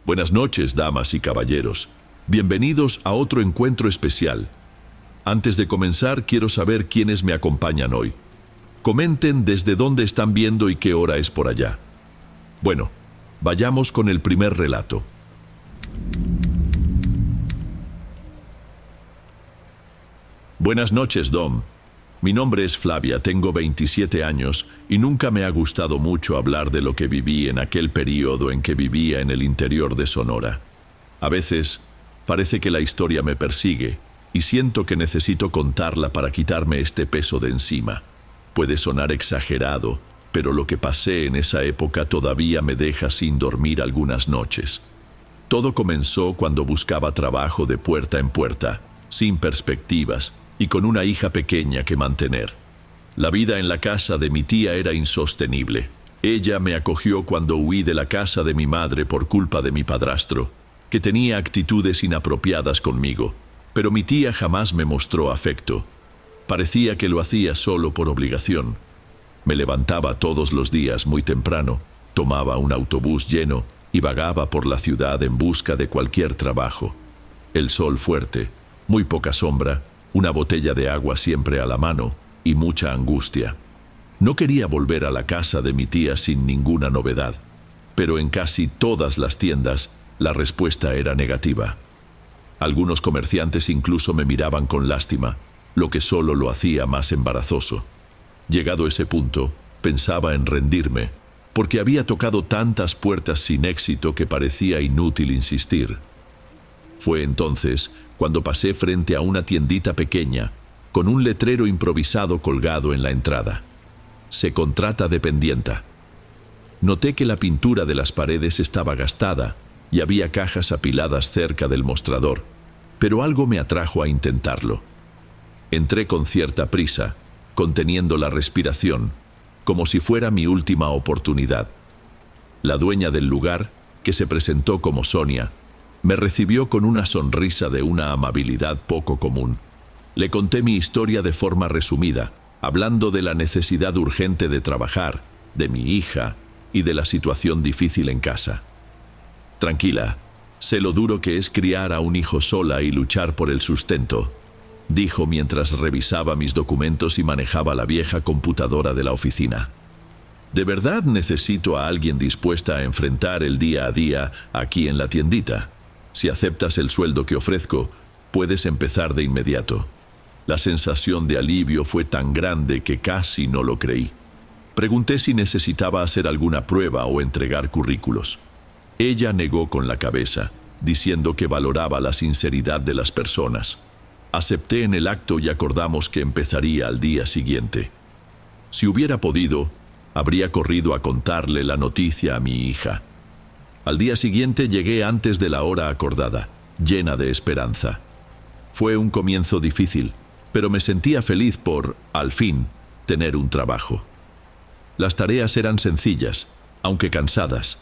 Buenas noches, damas y caballeros. Bienvenidos a otro encuentro especial. Antes de comenzar, quiero saber quiénes me acompañan hoy. Comenten desde dónde están viendo y qué hora es por allá. Bueno, vayamos con el primer relato. Buenas noches, Dom. Mi nombre es Flavia, tengo 27 años y nunca me ha gustado mucho hablar de lo que viví en aquel periodo en que vivía en el interior de Sonora. A veces parece que la historia me persigue y siento que necesito contarla para quitarme este peso de encima. Puede sonar exagerado, pero lo que pasé en esa época todavía me deja sin dormir algunas noches. Todo comenzó cuando buscaba trabajo de puerta en puerta, sin perspectivas, y con una hija pequeña que mantener. La vida en la casa de mi tía era insostenible. Ella me acogió cuando huí de la casa de mi madre por culpa de mi padrastro, que tenía actitudes inapropiadas conmigo, pero mi tía jamás me mostró afecto. Parecía que lo hacía solo por obligación. Me levantaba todos los días muy temprano, tomaba un autobús lleno y vagaba por la ciudad en busca de cualquier trabajo. El sol fuerte, muy poca sombra, una botella de agua siempre a la mano y mucha angustia. No quería volver a la casa de mi tía sin ninguna novedad, pero en casi todas las tiendas la respuesta era negativa. Algunos comerciantes incluso me miraban con lástima, lo que solo lo hacía más embarazoso. Llegado ese punto, pensaba en rendirme, porque había tocado tantas puertas sin éxito que parecía inútil insistir. Fue entonces cuando pasé frente a una tiendita pequeña, con un letrero improvisado colgado en la entrada. Se contrata dependienta. Noté que la pintura de las paredes estaba gastada y había cajas apiladas cerca del mostrador, pero algo me atrajo a intentarlo. Entré con cierta prisa, conteniendo la respiración, como si fuera mi última oportunidad. La dueña del lugar, que se presentó como Sonia, me recibió con una sonrisa de una amabilidad poco común. Le conté mi historia de forma resumida, hablando de la necesidad urgente de trabajar, de mi hija y de la situación difícil en casa. Tranquila, sé lo duro que es criar a un hijo sola y luchar por el sustento, dijo mientras revisaba mis documentos y manejaba la vieja computadora de la oficina. ¿De verdad necesito a alguien dispuesta a enfrentar el día a día aquí en la tiendita? Si aceptas el sueldo que ofrezco, puedes empezar de inmediato. La sensación de alivio fue tan grande que casi no lo creí. Pregunté si necesitaba hacer alguna prueba o entregar currículos. Ella negó con la cabeza, diciendo que valoraba la sinceridad de las personas. Acepté en el acto y acordamos que empezaría al día siguiente. Si hubiera podido, habría corrido a contarle la noticia a mi hija. Al día siguiente llegué antes de la hora acordada, llena de esperanza. Fue un comienzo difícil, pero me sentía feliz por, al fin, tener un trabajo. Las tareas eran sencillas, aunque cansadas.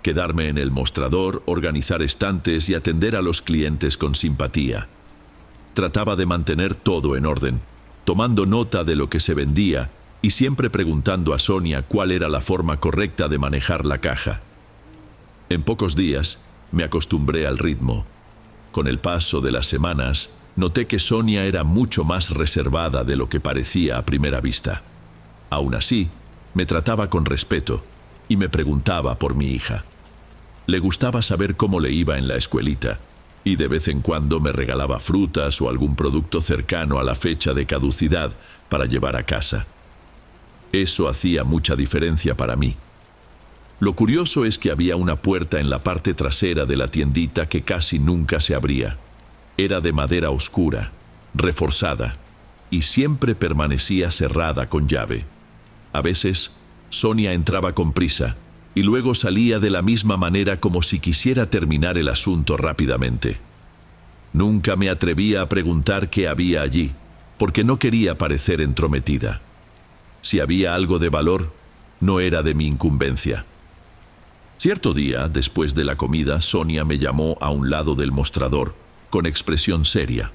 Quedarme en el mostrador, organizar estantes y atender a los clientes con simpatía. Trataba de mantener todo en orden, tomando nota de lo que se vendía y siempre preguntando a Sonia cuál era la forma correcta de manejar la caja. En pocos días me acostumbré al ritmo. Con el paso de las semanas, noté que Sonia era mucho más reservada de lo que parecía a primera vista. Aún así, me trataba con respeto y me preguntaba por mi hija. Le gustaba saber cómo le iba en la escuelita y de vez en cuando me regalaba frutas o algún producto cercano a la fecha de caducidad para llevar a casa. Eso hacía mucha diferencia para mí. Lo curioso es que había una puerta en la parte trasera de la tiendita que casi nunca se abría. Era de madera oscura, reforzada, y siempre permanecía cerrada con llave. A veces, Sonia entraba con prisa, y luego salía de la misma manera como si quisiera terminar el asunto rápidamente. Nunca me atrevía a preguntar qué había allí, porque no quería parecer entrometida. Si había algo de valor, no era de mi incumbencia. Cierto día, después de la comida, Sonia me llamó a un lado del mostrador, con expresión seria.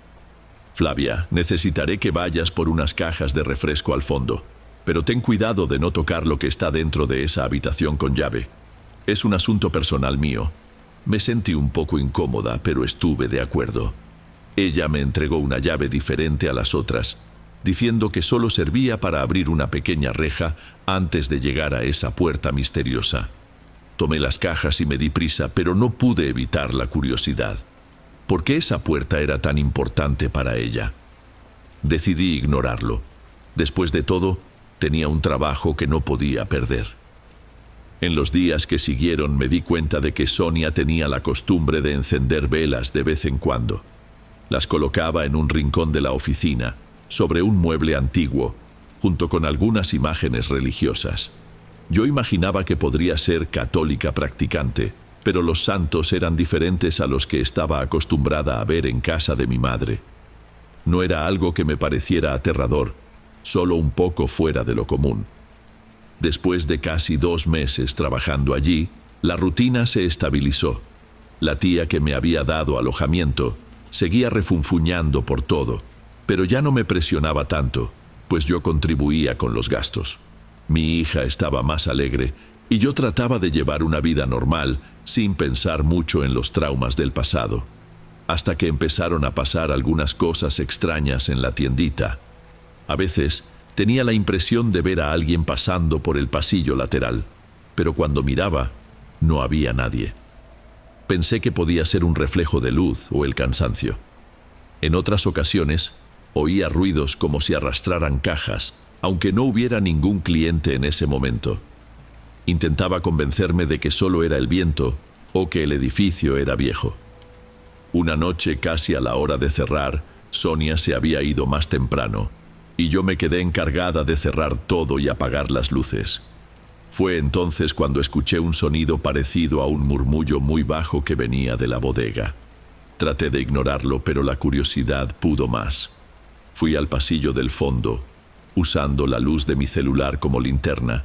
Flavia, necesitaré que vayas por unas cajas de refresco al fondo, pero ten cuidado de no tocar lo que está dentro de esa habitación con llave. Es un asunto personal mío. Me sentí un poco incómoda, pero estuve de acuerdo. Ella me entregó una llave diferente a las otras, diciendo que solo servía para abrir una pequeña reja antes de llegar a esa puerta misteriosa. Tomé las cajas y me di prisa, pero no pude evitar la curiosidad. ¿Por qué esa puerta era tan importante para ella? Decidí ignorarlo. Después de todo, tenía un trabajo que no podía perder. En los días que siguieron me di cuenta de que Sonia tenía la costumbre de encender velas de vez en cuando. Las colocaba en un rincón de la oficina, sobre un mueble antiguo, junto con algunas imágenes religiosas. Yo imaginaba que podría ser católica practicante, pero los santos eran diferentes a los que estaba acostumbrada a ver en casa de mi madre. No era algo que me pareciera aterrador, solo un poco fuera de lo común. Después de casi 2 meses trabajando allí, la rutina se estabilizó. La tía que me había dado alojamiento seguía refunfuñando por todo, pero ya no me presionaba tanto, pues yo contribuía con los gastos. Mi hija estaba más alegre y yo trataba de llevar una vida normal sin pensar mucho en los traumas del pasado, hasta que empezaron a pasar algunas cosas extrañas en la tiendita. A veces tenía la impresión de ver a alguien pasando por el pasillo lateral, pero cuando miraba, no había nadie. Pensé que podía ser un reflejo de luz o el cansancio. En otras ocasiones, oía ruidos como si arrastraran cajas, aunque no hubiera ningún cliente en ese momento. Intentaba convencerme de que solo era el viento o que el edificio era viejo. Una noche, casi a la hora de cerrar, Sonia se había ido más temprano, y yo me quedé encargada de cerrar todo y apagar las luces. Fue entonces cuando escuché un sonido parecido a un murmullo muy bajo que venía de la bodega. Traté de ignorarlo, pero la curiosidad pudo más. Fui al pasillo del fondo, usando la luz de mi celular como linterna,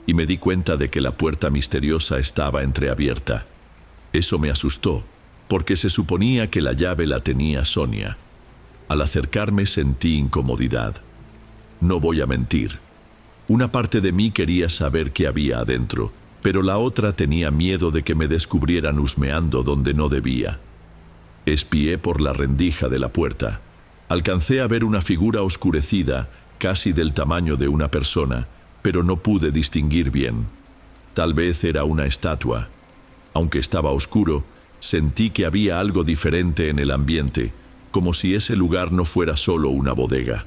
y me di cuenta de que la puerta misteriosa estaba entreabierta. Eso me asustó, porque se suponía que la llave la tenía Sonia. Al acercarme sentí incomodidad. No voy a mentir. Una parte de mí quería saber qué había adentro, pero la otra tenía miedo de que me descubrieran husmeando donde no debía. Espié por la rendija de la puerta. Alcancé a ver una figura oscurecida, casi del tamaño de una persona, pero no pude distinguir bien. Tal vez era una estatua. Aunque estaba oscuro, sentí que había algo diferente en el ambiente, como si ese lugar no fuera solo una bodega.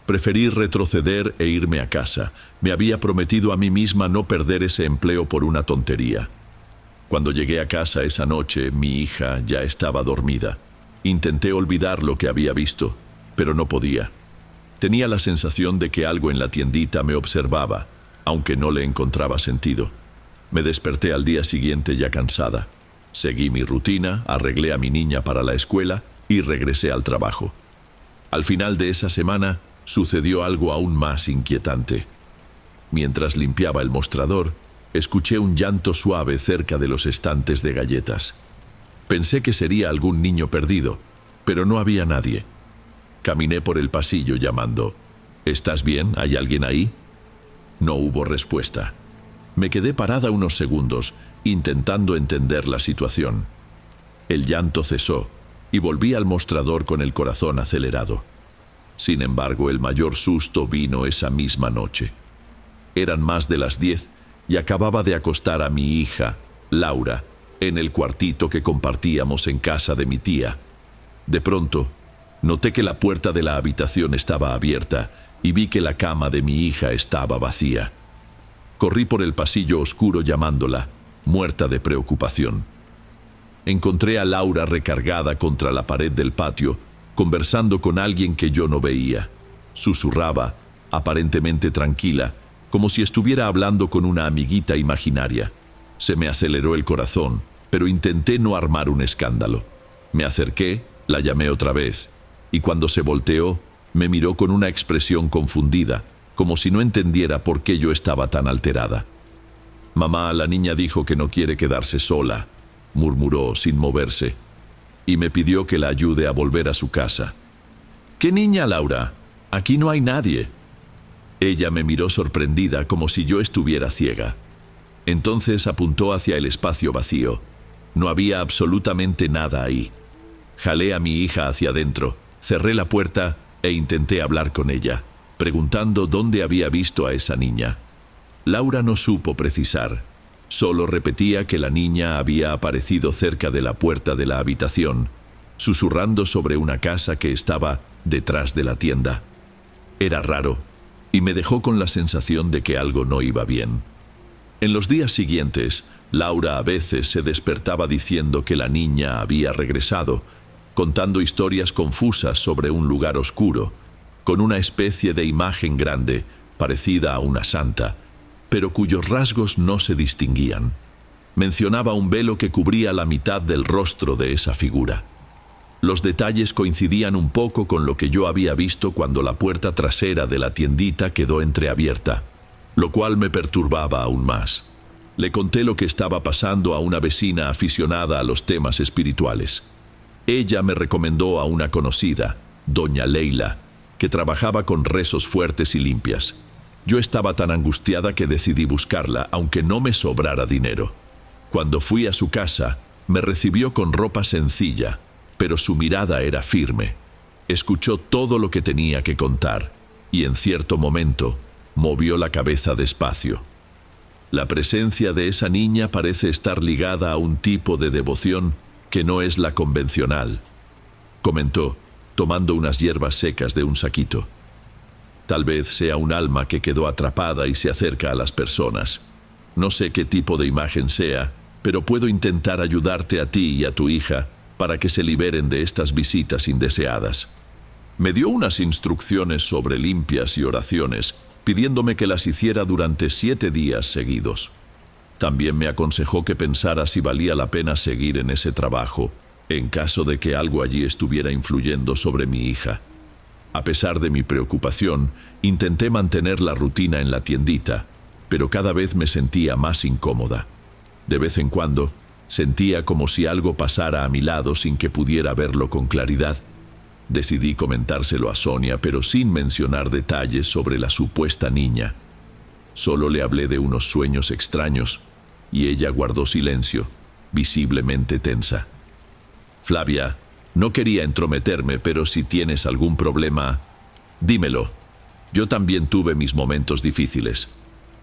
Preferí retroceder e irme a casa. Me había prometido a mí misma no perder ese empleo por una tontería. Cuando llegué a casa esa noche, mi hija ya estaba dormida. Intenté olvidar lo que había visto, pero no podía. Tenía la sensación de que algo en la tiendita me observaba, aunque no le encontraba sentido. Me desperté al día siguiente ya cansada. Seguí mi rutina, arreglé a mi niña para la escuela y regresé al trabajo. Al final de esa semana, sucedió algo aún más inquietante. Mientras limpiaba el mostrador, escuché un llanto suave cerca de los estantes de galletas. Pensé que sería algún niño perdido, pero no había nadie. Caminé por el pasillo llamando: ¿Estás bien? ¿Hay alguien ahí? No hubo respuesta. Me quedé parada unos segundos, intentando entender la situación. El llanto cesó y volví al mostrador con el corazón acelerado. Sin embargo, el mayor susto vino esa misma noche. Eran más de las 10 y acababa de acostar a mi hija, Laura, en el cuartito que compartíamos en casa de mi tía. De pronto, noté que la puerta de la habitación estaba abierta y vi que la cama de mi hija estaba vacía. Corrí por el pasillo oscuro llamándola, muerta de preocupación. Encontré a Laura recargada contra la pared del patio, conversando con alguien que yo no veía. Susurraba, aparentemente tranquila, como si estuviera hablando con una amiguita imaginaria. Se me aceleró el corazón, pero intenté no armar un escándalo. Me acerqué, la llamé otra vez, y cuando se volteó, me miró con una expresión confundida, como si no entendiera por qué yo estaba tan alterada. «Mamá, la niña dijo que no quiere quedarse sola», murmuró sin moverse, y me pidió que la ayude a volver a su casa. «¿Qué niña, Laura? Aquí no hay nadie». Ella me miró sorprendida, como si yo estuviera ciega. Entonces apuntó hacia el espacio vacío. No había absolutamente nada ahí. Jalé a mi hija hacia adentro, cerré la puerta e intenté hablar con ella, preguntando dónde había visto a esa niña. Laura no supo precisar. Solo repetía que la niña había aparecido cerca de la puerta de la habitación, susurrando sobre una casa que estaba detrás de la tienda. Era raro, y me dejó con la sensación de que algo no iba bien. En los días siguientes, Laura a veces se despertaba diciendo que la niña había regresado, contando historias confusas sobre un lugar oscuro, con una especie de imagen grande, parecida a una santa, pero cuyos rasgos no se distinguían. Mencionaba un velo que cubría la mitad del rostro de esa figura. Los detalles coincidían un poco con lo que yo había visto cuando la puerta trasera de la tiendita quedó entreabierta, lo cual me perturbaba aún más. Le conté lo que estaba pasando a una vecina aficionada a los temas espirituales. Ella me recomendó a una conocida, doña Leila, que trabajaba con rezos fuertes y limpias. Yo estaba tan angustiada que decidí buscarla, aunque no me sobrara dinero. Cuando fui a su casa, me recibió con ropa sencilla, pero su mirada era firme. Escuchó todo lo que tenía que contar, y en cierto momento movió la cabeza despacio. La presencia de esa niña parece estar ligada a un tipo de devoción que no es la convencional, comentó, tomando unas hierbas secas de un saquito. Tal vez sea un alma que quedó atrapada y se acerca a las personas. No sé qué tipo de imagen sea, pero puedo intentar ayudarte a ti y a tu hija para que se liberen de estas visitas indeseadas. Me dio unas instrucciones sobre limpias y oraciones, pidiéndome que las hiciera durante 7 días seguidos. También me aconsejó que pensara si valía la pena seguir en ese trabajo, en caso de que algo allí estuviera influyendo sobre mi hija. A pesar de mi preocupación, intenté mantener la rutina en la tiendita, pero cada vez me sentía más incómoda. De vez en cuando, sentía como si algo pasara a mi lado sin que pudiera verlo con claridad. Decidí comentárselo a Sonia, pero sin mencionar detalles sobre la supuesta niña. Solo le hablé de unos sueños extraños, y ella guardó silencio, visiblemente tensa. Flavia, no quería entrometerme, pero si tienes algún problema, dímelo. Yo también tuve mis momentos difíciles.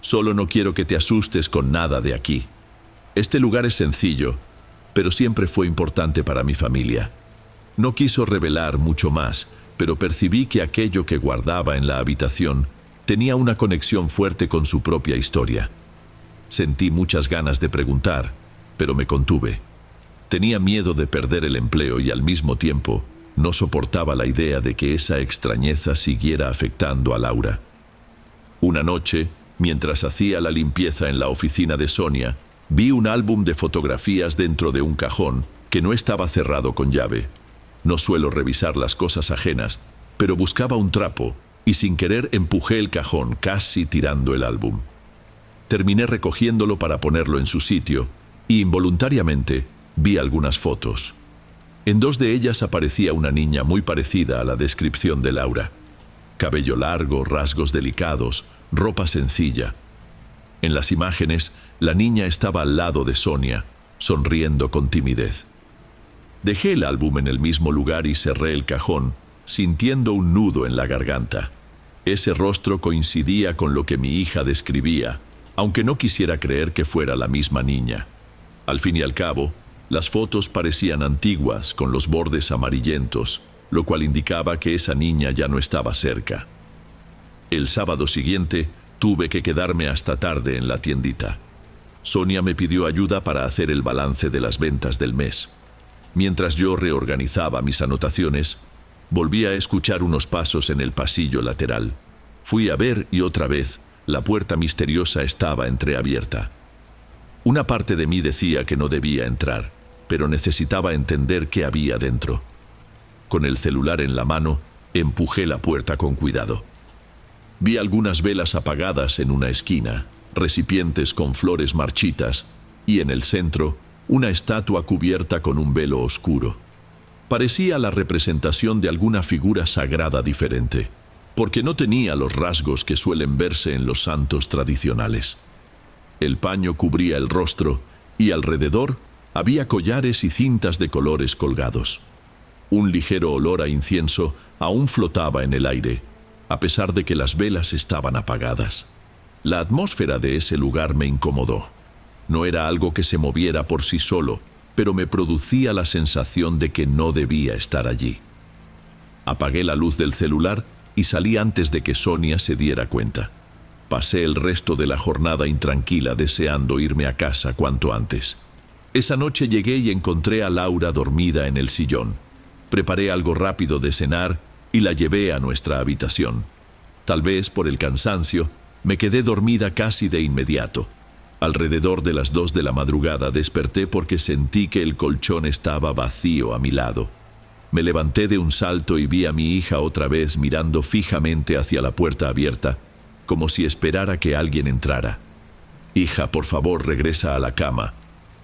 Solo no quiero que te asustes con nada de aquí. Este lugar es sencillo, pero siempre fue importante para mi familia. No quiso revelar mucho más, pero percibí que aquello que guardaba en la habitación tenía una conexión fuerte con su propia historia. Sentí muchas ganas de preguntar, pero me contuve. Tenía miedo de perder el empleo y al mismo tiempo no soportaba la idea de que esa extrañeza siguiera afectando a Laura. Una noche, mientras hacía la limpieza en la oficina de Sonia, vi un álbum de fotografías dentro de un cajón que no estaba cerrado con llave. No suelo revisar las cosas ajenas, pero buscaba un trapo y sin querer empujé el cajón, casi tirando el álbum. Terminé recogiéndolo para ponerlo en su sitio y involuntariamente vi algunas fotos. En 2 de ellas aparecía una niña muy parecida a la descripción de Laura. Cabello largo, rasgos delicados, ropa sencilla. En las imágenes, la niña estaba al lado de Sonia, sonriendo con timidez. Dejé el álbum en el mismo lugar y cerré el cajón, sintiendo un nudo en la garganta. Ese rostro coincidía con lo que mi hija describía, aunque no quisiera creer que fuera la misma niña. Al fin y al cabo, las fotos parecían antiguas, con los bordes amarillentos, lo cual indicaba que esa niña ya no estaba cerca. El sábado siguiente, tuve que quedarme hasta tarde en la tiendita. Sonia me pidió ayuda para hacer el balance de las ventas del mes. Mientras yo reorganizaba mis anotaciones, volví a escuchar unos pasos en el pasillo lateral. Fui a ver y otra vez, la puerta misteriosa estaba entreabierta. Una parte de mí decía que no debía entrar, pero necesitaba entender qué había dentro. Con el celular en la mano, empujé la puerta con cuidado. Vi algunas velas apagadas en una esquina, recipientes con flores marchitas y en el centro, una estatua cubierta con un velo oscuro. Parecía la representación de alguna figura sagrada diferente, porque no tenía los rasgos que suelen verse en los santos tradicionales. El paño cubría el rostro y alrededor Había collares y cintas de colores colgados. Un ligero olor a incienso aún flotaba en el aire, a pesar de que las velas estaban apagadas. La atmósfera de ese lugar me incomodó. No era algo que se moviera por sí solo, pero me producía la sensación de que no debía estar allí. Apagué la luz del celular y salí antes de que Sonia se diera cuenta. Pasé el resto de la jornada intranquila deseando irme a casa cuanto antes. Esa noche llegué y encontré a Laura dormida en el sillón. Preparé algo rápido de cenar y la llevé a nuestra habitación. Tal vez por el cansancio, me quedé dormida casi de inmediato. Alrededor de las 2 de la madrugada desperté porque sentí que el colchón estaba vacío a mi lado. Me levanté de un salto y vi a mi hija otra vez mirando fijamente hacia la puerta abierta, como si esperara que alguien entrara. «Hija, por favor, regresa a la cama»,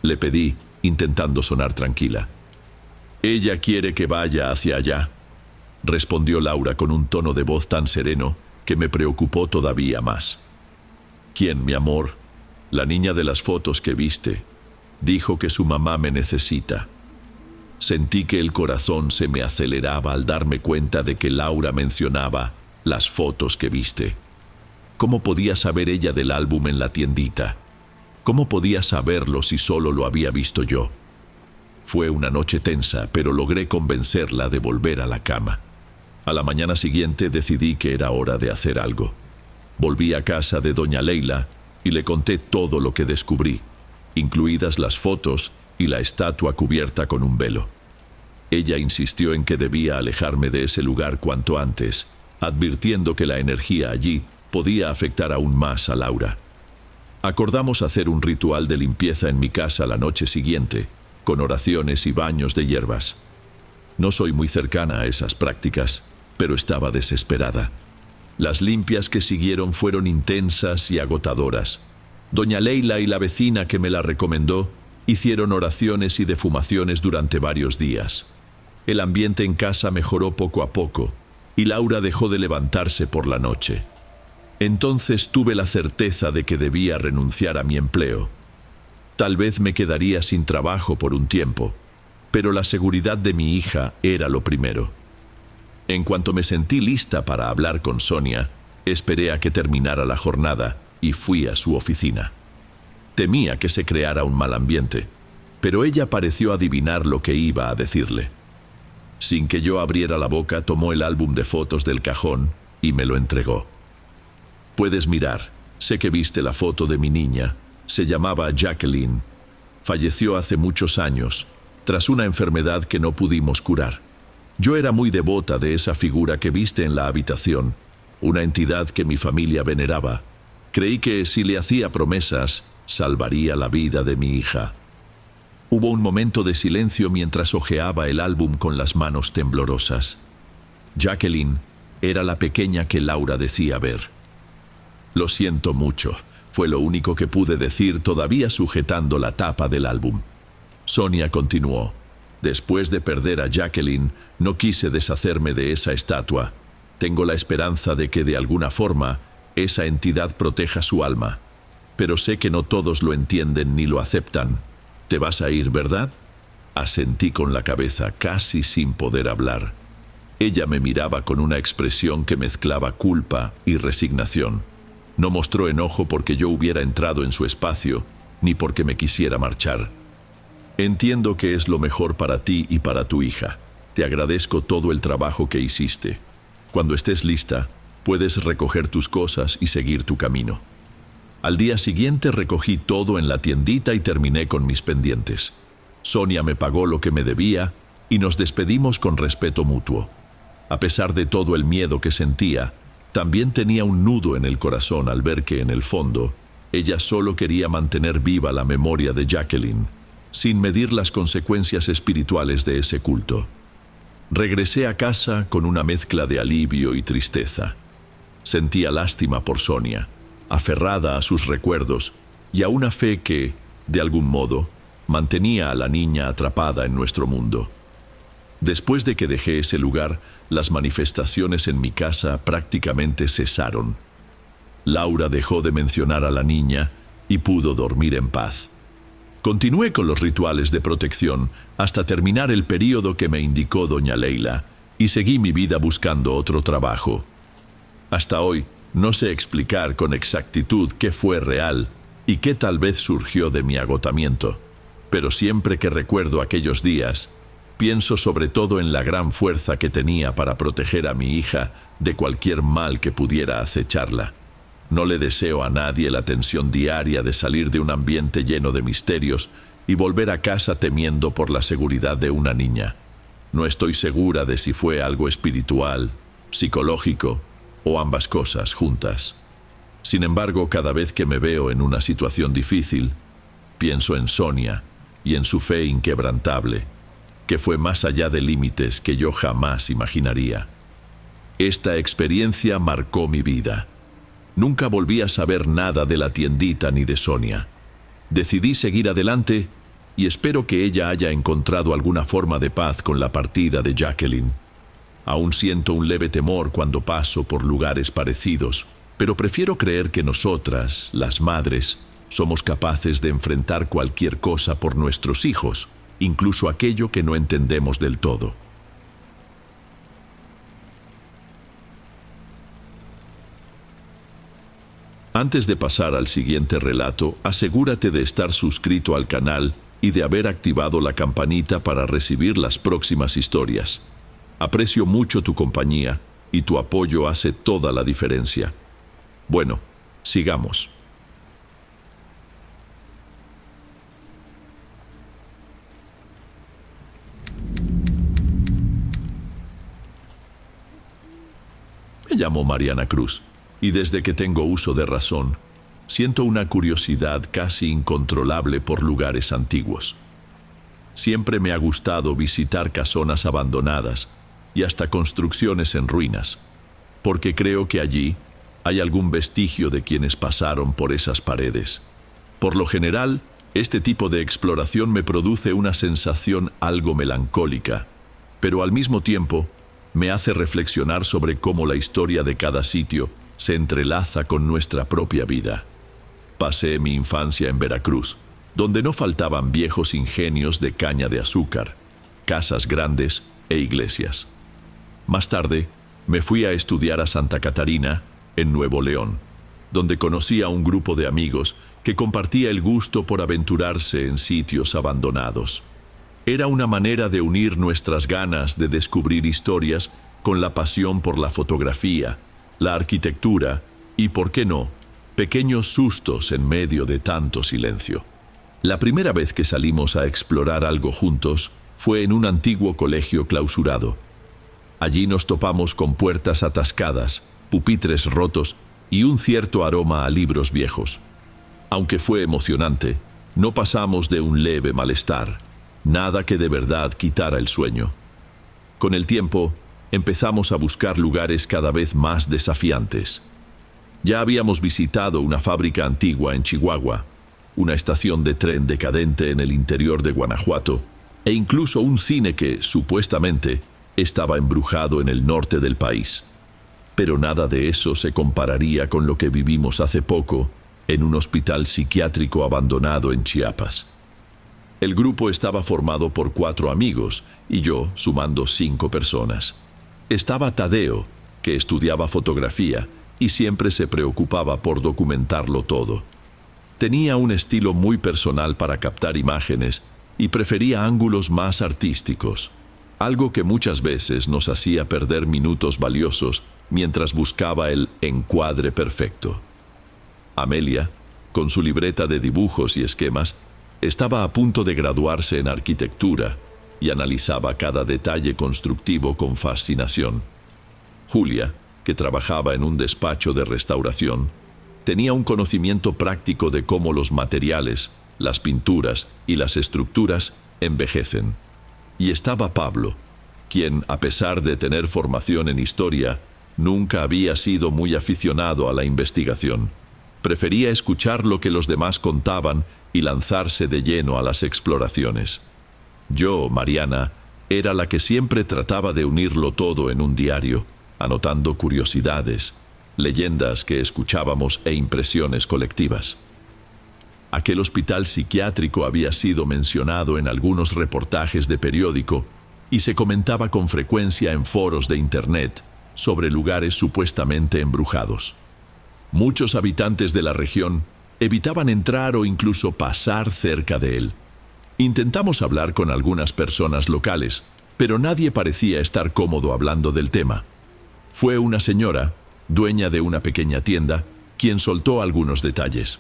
le pedí, intentando sonar tranquila. «Ella quiere que vaya hacia allá», respondió Laura con un tono de voz tan sereno que me preocupó todavía más. «¿Quién, mi amor?» «La niña de las fotos que viste. Dijo que su mamá me necesita». Sentí que el corazón se me aceleraba al darme cuenta de que Laura mencionaba las fotos que viste. ¿Cómo podía saber ella del álbum en la tiendita? ¿Cómo podía saberlo si solo lo había visto yo? Fue una noche tensa, pero logré convencerla de volver a la cama. A la mañana siguiente decidí que era hora de hacer algo. Volví a casa de doña Leila y le conté todo lo que descubrí, incluidas las fotos y la estatua cubierta con un velo. Ella insistió en que debía alejarme de ese lugar cuanto antes, advirtiendo que la energía allí podía afectar aún más a Laura. Acordamos hacer un ritual de limpieza en mi casa la noche siguiente, con oraciones y baños de hierbas. No soy muy cercana a esas prácticas, pero estaba desesperada. Las limpias que siguieron fueron intensas y agotadoras. Doña Leila y la vecina que me la recomendó hicieron oraciones y defumaciones durante varios días. El ambiente en casa mejoró poco a poco, y Laura dejó de levantarse por la noche. Entonces tuve la certeza de que debía renunciar a mi empleo. Tal vez me quedaría sin trabajo por un tiempo, pero la seguridad de mi hija era lo primero. En cuanto me sentí lista para hablar con Sonia, esperé a que terminara la jornada y fui a su oficina. Temía que se creara un mal ambiente, pero ella pareció adivinar lo que iba a decirle. Sin que yo abriera la boca, tomó el álbum de fotos del cajón y me lo entregó. «Puedes mirar. Sé que viste la foto de mi niña. Se llamaba Jacqueline. Falleció hace muchos años, tras una enfermedad que no pudimos curar. Yo era muy devota de esa figura que viste en la habitación, una entidad que mi familia veneraba. Creí que si le hacía promesas, salvaría la vida de mi hija». Hubo un momento de silencio mientras hojeaba el álbum con las manos temblorosas. Jacqueline era la pequeña que Laura decía ver. «Lo siento mucho», fue lo único que pude decir todavía sujetando la tapa del álbum. Sonia continuó. «Después de perder a Jacqueline, no quise deshacerme de esa estatua. Tengo la esperanza de que de alguna forma esa entidad proteja su alma. Pero sé que no todos lo entienden ni lo aceptan. ¿Te vas a ir, verdad?» Asentí con la cabeza, casi sin poder hablar. Ella me miraba con una expresión que mezclaba culpa y resignación. No mostró enojo porque yo hubiera entrado en su espacio, ni porque me quisiera marchar. «Entiendo que es lo mejor para ti y para tu hija. Te agradezco todo el trabajo que hiciste. Cuando estés lista, puedes recoger tus cosas y seguir tu camino». Al día siguiente recogí todo en la tiendita y terminé con mis pendientes. Sonia me pagó lo que me debía y nos despedimos con respeto mutuo. A pesar de todo el miedo que sentía, también tenía un nudo en el corazón al ver que, en el fondo, ella solo quería mantener viva la memoria de Jacqueline, sin medir las consecuencias espirituales de ese culto. Regresé a casa con una mezcla de alivio y tristeza. Sentía lástima por Sonia, aferrada a sus recuerdos y a una fe que, de algún modo, mantenía a la niña atrapada en nuestro mundo. Después de que dejé ese lugar, las manifestaciones en mi casa prácticamente cesaron. Laura dejó de mencionar a la niña y pudo dormir en paz. Continué con los rituales de protección hasta terminar el período que me indicó doña Leila y seguí mi vida buscando otro trabajo. Hasta hoy no sé explicar con exactitud qué fue real y qué tal vez surgió de mi agotamiento, pero siempre que recuerdo aquellos días, pienso sobre todo en la gran fuerza que tenía para proteger a mi hija de cualquier mal que pudiera acecharla. No le deseo a nadie la tensión diaria de salir de un ambiente lleno de misterios y volver a casa temiendo por la seguridad de una niña. No estoy segura de si fue algo espiritual, psicológico o ambas cosas juntas. Sin embargo, cada vez que me veo en una situación difícil, pienso en Sonia y en su fe inquebrantable, que fue más allá de límites que yo jamás imaginaría. Esta experiencia marcó mi vida. Nunca volví a saber nada de la tiendita ni de Sonia. Decidí seguir adelante y espero que ella haya encontrado alguna forma de paz con la partida de Jacqueline. Aún siento un leve temor cuando paso por lugares parecidos, pero prefiero creer que nosotras, las madres, somos capaces de enfrentar cualquier cosa por nuestros hijos, incluso aquello que no entendemos del todo. Antes de pasar al siguiente relato, asegúrate de estar suscrito al canal y de haber activado la campanita para recibir las próximas historias. Aprecio mucho tu compañía y tu apoyo hace toda la diferencia. Bueno, sigamos. Me llamo Mariana Cruz. Y desde que tengo uso de razón, siento una curiosidad casi incontrolable por lugares antiguos. Siempre me ha gustado visitar casonas abandonadas y hasta construcciones en ruinas, porque creo que allí hay algún vestigio de quienes pasaron por esas paredes. Por lo general, este tipo de exploración me produce una sensación algo melancólica, pero al mismo tiempo me hace reflexionar sobre cómo la historia de cada sitio se entrelaza con nuestra propia vida. Pasé mi infancia en Veracruz, donde no faltaban viejos ingenios de caña de azúcar, casas grandes e iglesias. Más tarde, me fui a estudiar a Santa Catarina, en Nuevo León, donde conocí a un grupo de amigos que compartía el gusto por aventurarse en sitios abandonados. Era una manera de unir nuestras ganas de descubrir historias con la pasión por la fotografía, la arquitectura y, ¿por qué no?, pequeños sustos en medio de tanto silencio. La primera vez que salimos a explorar algo juntos fue en un antiguo colegio clausurado. Allí nos topamos con puertas atascadas, pupitres rotos y un cierto aroma a libros viejos. Aunque fue emocionante, no pasamos de un leve malestar, nada que de verdad quitara el sueño. Con el tiempo, empezamos a buscar lugares cada vez más desafiantes. Ya habíamos visitado una fábrica antigua en Chihuahua, una estación de tren decadente en el interior de Guanajuato, e incluso un cine que, supuestamente, estaba embrujado en el norte del país. Pero nada de eso se compararía con lo que vivimos hace poco en un hospital psiquiátrico abandonado en Chiapas. El grupo estaba formado por 4 amigos y yo sumando 5 personas. Estaba Tadeo, que estudiaba fotografía y siempre se preocupaba por documentarlo todo. Tenía un estilo muy personal para captar imágenes y prefería ángulos más artísticos, algo que muchas veces nos hacía perder minutos valiosos mientras buscaba el encuadre perfecto. Amelia, con su libreta de dibujos y esquemas, estaba a punto de graduarse en arquitectura y analizaba cada detalle constructivo con fascinación. Julia, que trabajaba en un despacho de restauración, tenía un conocimiento práctico de cómo los materiales, las pinturas y las estructuras envejecen. Y estaba Pablo, quien, a pesar de tener formación en historia, nunca había sido muy aficionado a la investigación. Prefería escuchar lo que los demás contaban y lanzarse de lleno a las exploraciones. Yo, Mariana, era la que siempre trataba de unirlo todo en un diario, anotando curiosidades, leyendas que escuchábamos e impresiones colectivas. Aquel hospital psiquiátrico había sido mencionado en algunos reportajes de periódico y se comentaba con frecuencia en foros de Internet sobre lugares supuestamente embrujados. Muchos habitantes de la región evitaban entrar o incluso pasar cerca de él. Intentamos hablar con algunas personas locales, pero nadie parecía estar cómodo hablando del tema. Fue una señora, dueña de una pequeña tienda, quien soltó algunos detalles.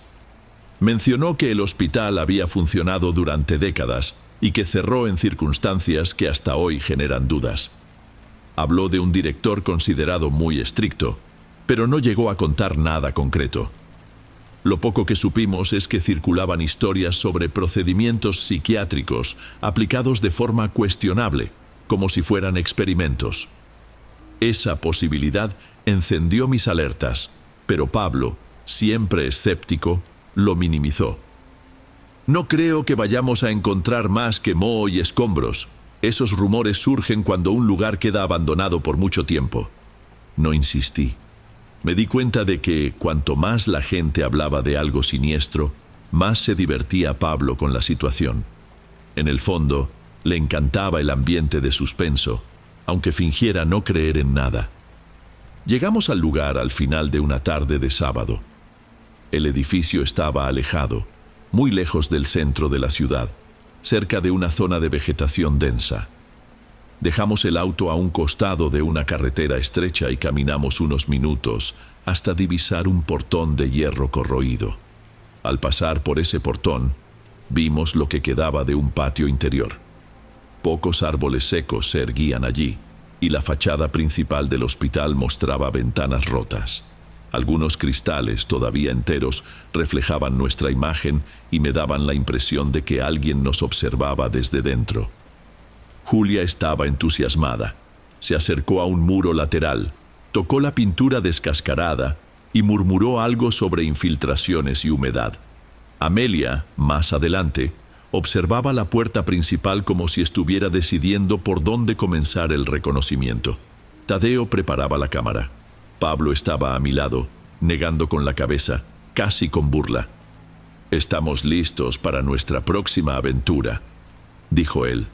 Mencionó que el hospital había funcionado durante décadas y que cerró en circunstancias que hasta hoy generan dudas. Habló de un director considerado muy estricto, pero no llegó a contar nada concreto. Lo poco que supimos es que circulaban historias sobre procedimientos psiquiátricos aplicados de forma cuestionable, como si fueran experimentos. Esa posibilidad encendió mis alertas, pero Pablo, siempre escéptico, lo minimizó. No creo que vayamos a encontrar más que moho y escombros. Esos rumores surgen cuando un lugar queda abandonado por mucho tiempo. No insistí. Me di cuenta de que cuanto más la gente hablaba de algo siniestro, más se divertía Pablo con la situación. En el fondo, le encantaba el ambiente de suspenso, aunque fingiera no creer en nada. Llegamos al lugar al final de una tarde de sábado. El edificio estaba alejado, muy lejos del centro de la ciudad, cerca de una zona de vegetación densa. Dejamos el auto a un costado de una carretera estrecha y caminamos unos minutos hasta divisar un portón de hierro corroído. Al pasar por ese portón, vimos lo que quedaba de un patio interior. Pocos árboles secos se erguían allí, y la fachada principal del hospital mostraba ventanas rotas. Algunos cristales, todavía enteros, reflejaban nuestra imagen y me daban la impresión de que alguien nos observaba desde dentro. Julia estaba entusiasmada. Se acercó a un muro lateral, tocó la pintura descascarada y murmuró algo sobre infiltraciones y humedad. Amelia, más adelante, observaba la puerta principal como si estuviera decidiendo por dónde comenzar el reconocimiento. Tadeo preparaba la cámara. Pablo estaba a mi lado, negando con la cabeza, casi con burla. «Estamos listos para nuestra próxima aventura», dijo él,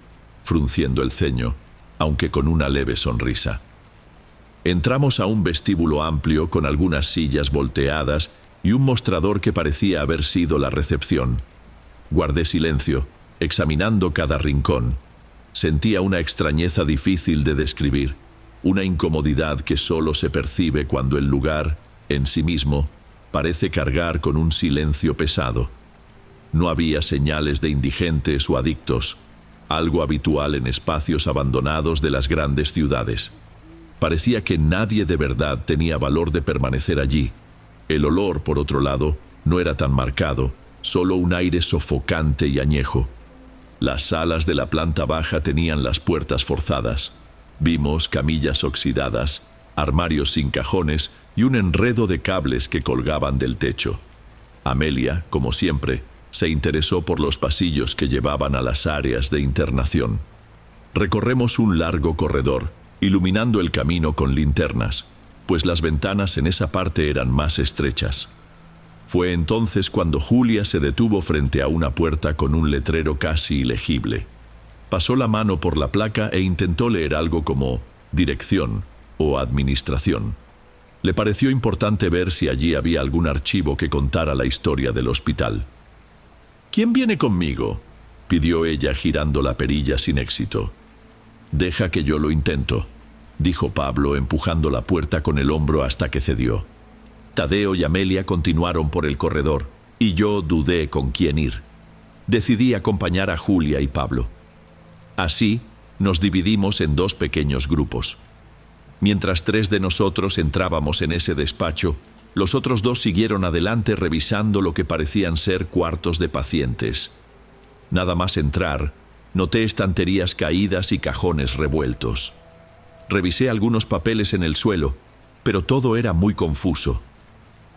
frunciendo el ceño, aunque con una leve sonrisa. Entramos a un vestíbulo amplio con algunas sillas volteadas y un mostrador que parecía haber sido la recepción. Guardé silencio, examinando cada rincón. Sentía una extrañeza difícil de describir, una incomodidad que solo se percibe cuando el lugar, en sí mismo, parece cargar con un silencio pesado. No había señales de indigentes o adictos, algo habitual en espacios abandonados de las grandes ciudades. Parecía que nadie de verdad tenía valor de permanecer allí. El olor, por otro lado, no era tan marcado, solo un aire sofocante y añejo. Las salas de la planta baja tenían las puertas forzadas. Vimos camillas oxidadas, armarios sin cajones y un enredo de cables que colgaban del techo. Amelia, como siempre, se interesó por los pasillos que llevaban a las áreas de internación. Recorremos un largo corredor, iluminando el camino con linternas, pues las ventanas en esa parte eran más estrechas. Fue entonces cuando Julia se detuvo frente a una puerta con un letrero casi ilegible. Pasó la mano por la placa e intentó leer algo como «dirección» o «administración». Le pareció importante ver si allí había algún archivo que contara la historia del hospital. «¿Quién viene conmigo?», pidió ella girando la perilla sin éxito. «Deja que yo lo intento», dijo Pablo empujando la puerta con el hombro hasta que cedió. Tadeo y Amelia continuaron por el corredor, y yo dudé con quién ir. Decidí acompañar a Julia y Pablo. Así, nos dividimos en dos pequeños grupos. Mientras 3 de nosotros entrábamos en ese despacho, los otros 2 siguieron adelante revisando lo que parecían ser cuartos de pacientes. Nada más entrar, noté estanterías caídas y cajones revueltos. Revisé algunos papeles en el suelo, pero todo era muy confuso.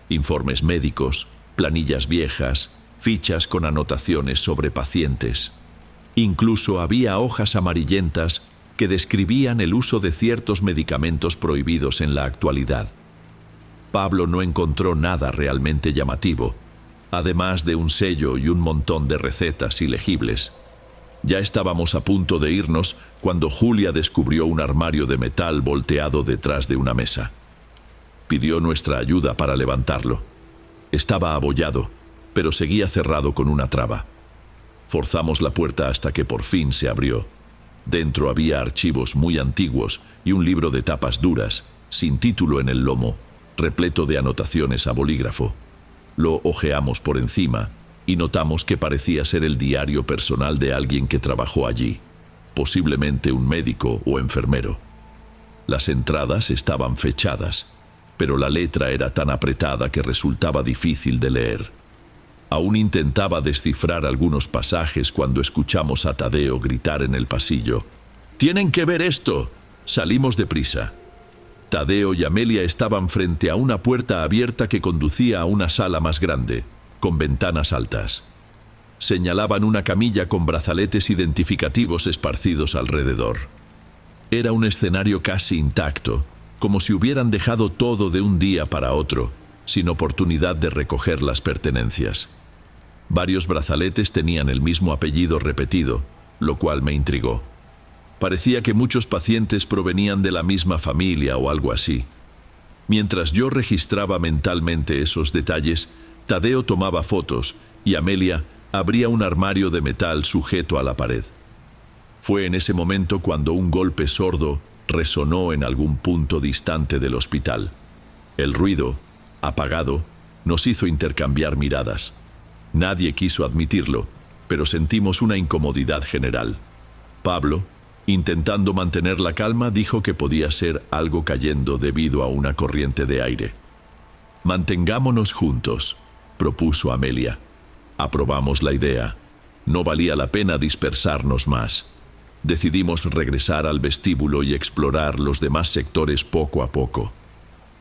Informes médicos, planillas viejas, fichas con anotaciones sobre pacientes. Incluso había hojas amarillentas que describían el uso de ciertos medicamentos prohibidos en la actualidad. Pablo no encontró nada realmente llamativo, además de un sello y un montón de recetas ilegibles. Ya estábamos a punto de irnos cuando Julia descubrió un armario de metal volteado detrás de una mesa. Pidió nuestra ayuda para levantarlo. Estaba abollado, pero seguía cerrado con una traba. Forzamos la puerta hasta que por fin se abrió. Dentro había archivos muy antiguos y un libro de tapas duras, sin título en el lomo, repleto de anotaciones a bolígrafo. Lo hojeamos por encima y notamos que parecía ser el diario personal de alguien que trabajó allí, posiblemente un médico o enfermero. Las entradas estaban fechadas, pero la letra era tan apretada que resultaba difícil de leer. Aún intentaba descifrar algunos pasajes cuando escuchamos a Tadeo gritar en el pasillo: «¡Tienen que ver esto!». Salimos deprisa. Tadeo y Amelia estaban frente a una puerta abierta que conducía a una sala más grande, con ventanas altas. Señalaban una camilla con brazaletes identificativos esparcidos alrededor. Era un escenario casi intacto, como si hubieran dejado todo de un día para otro, sin oportunidad de recoger las pertenencias. Varios brazaletes tenían el mismo apellido repetido, lo cual me intrigó. Parecía que muchos pacientes provenían de la misma familia o algo así. Mientras yo registraba mentalmente esos detalles, Tadeo tomaba fotos y Amelia abría un armario de metal sujeto a la pared. Fue en ese momento cuando un golpe sordo resonó en algún punto distante del hospital. El ruido, apagado, nos hizo intercambiar miradas. Nadie quiso admitirlo, pero sentimos una incomodidad general. Pablo, intentando mantener la calma, dijo que podía ser algo cayendo debido a una corriente de aire. «Mantengámonos juntos», propuso Amelia. Aprobamos la idea. No valía la pena dispersarnos más. Decidimos regresar al vestíbulo y explorar los demás sectores poco a poco.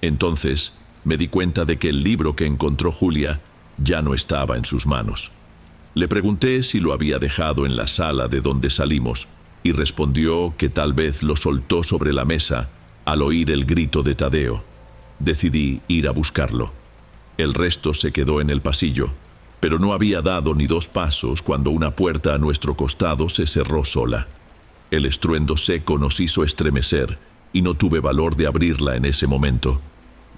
Entonces, me di cuenta de que el libro que encontró Julia ya no estaba en sus manos. Le pregunté si lo había dejado en la sala de donde salimos, y respondió que tal vez lo soltó sobre la mesa al oír el grito de Tadeo. Decidí ir a buscarlo. El resto se quedó en el pasillo, pero no había dado ni 2 pasos cuando una puerta a nuestro costado se cerró sola. El estruendo seco nos hizo estremecer y no tuve valor de abrirla en ese momento.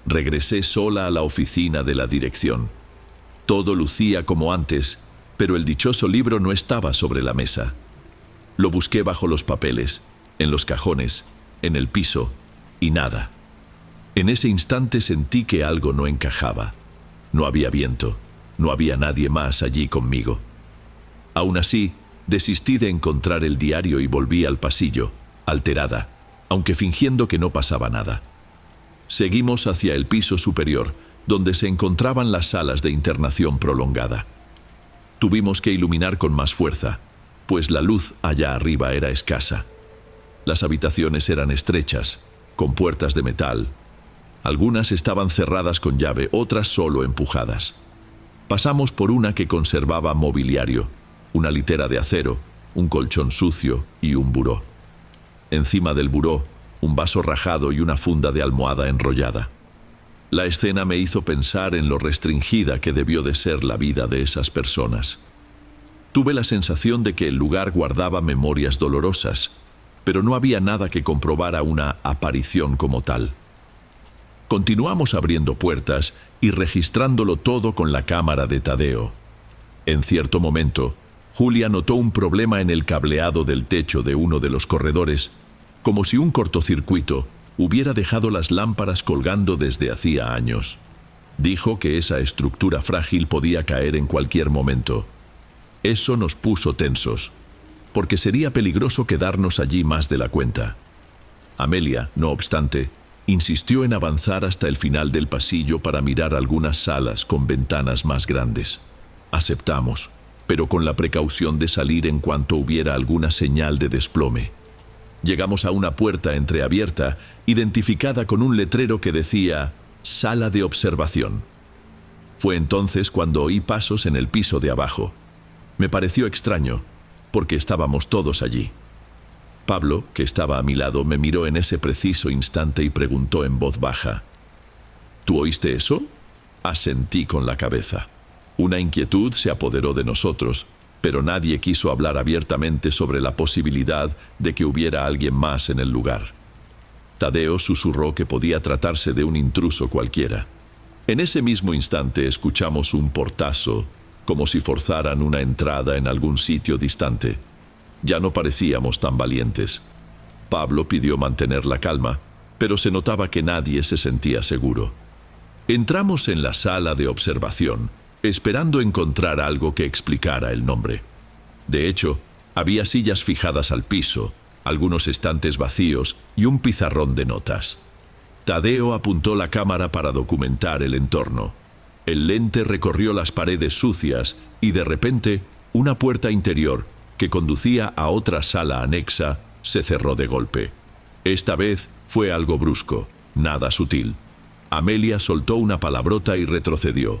Regresé sola a la oficina de la dirección. Todo lucía como antes, pero el dichoso libro no estaba sobre la mesa. Lo busqué bajo los papeles, en los cajones, en el piso, y nada. En ese instante sentí que algo no encajaba. No había viento, no había nadie más allí conmigo. Aún así, desistí de encontrar el diario y volví al pasillo, alterada, aunque fingiendo que no pasaba nada. Seguimos hacia el piso superior, donde se encontraban las salas de internación prolongada. Tuvimos que iluminar con más fuerza, pues la luz allá arriba era escasa. Las habitaciones eran estrechas, con puertas de metal. Algunas estaban cerradas con llave, otras solo empujadas. Pasamos por una que conservaba mobiliario, una litera de acero, un colchón sucio y un buró. Encima del buró, un vaso rajado y una funda de almohada enrollada. La escena me hizo pensar en lo restringida que debió de ser la vida de esas personas. Tuve la sensación de que el lugar guardaba memorias dolorosas, pero no había nada que comprobara una aparición como tal. Continuamos abriendo puertas y registrándolo todo con la cámara de Tadeo. En cierto momento, Julia notó un problema en el cableado del techo de uno de los corredores, como si un cortocircuito hubiera dejado las lámparas colgando desde hacía años. Dijo que esa estructura frágil podía caer en cualquier momento. Eso nos puso tensos, porque sería peligroso quedarnos allí más de la cuenta. Amelia, no obstante, insistió en avanzar hasta el final del pasillo para mirar algunas salas con ventanas más grandes. Aceptamos, pero con la precaución de salir en cuanto hubiera alguna señal de desplome. Llegamos a una puerta entreabierta, identificada con un letrero que decía «Sala de observación». Fue entonces cuando oí pasos en el piso de abajo. Me pareció extraño, porque estábamos todos allí. Pablo, que estaba a mi lado, me miró en ese preciso instante y preguntó en voz baja: «¿Tú oíste eso?». Asentí con la cabeza. Una inquietud se apoderó de nosotros, pero nadie quiso hablar abiertamente sobre la posibilidad de que hubiera alguien más en el lugar. Tadeo susurró que podía tratarse de un intruso cualquiera. En ese mismo instante escuchamos un portazo, como si forzaran una entrada en algún sitio distante. Ya no parecíamos tan valientes. Pablo pidió mantener la calma, pero se notaba que nadie se sentía seguro. Entramos en la sala de observación, esperando encontrar algo que explicara el nombre. De hecho, había sillas fijadas al piso, algunos estantes vacíos y un pizarrón de notas. Tadeo apuntó la cámara para documentar el entorno. El lente recorrió las paredes sucias y de repente una puerta interior que conducía a otra sala anexa se cerró de golpe. Esta vez fue algo brusco, nada sutil. Amelia soltó una palabrota y retrocedió.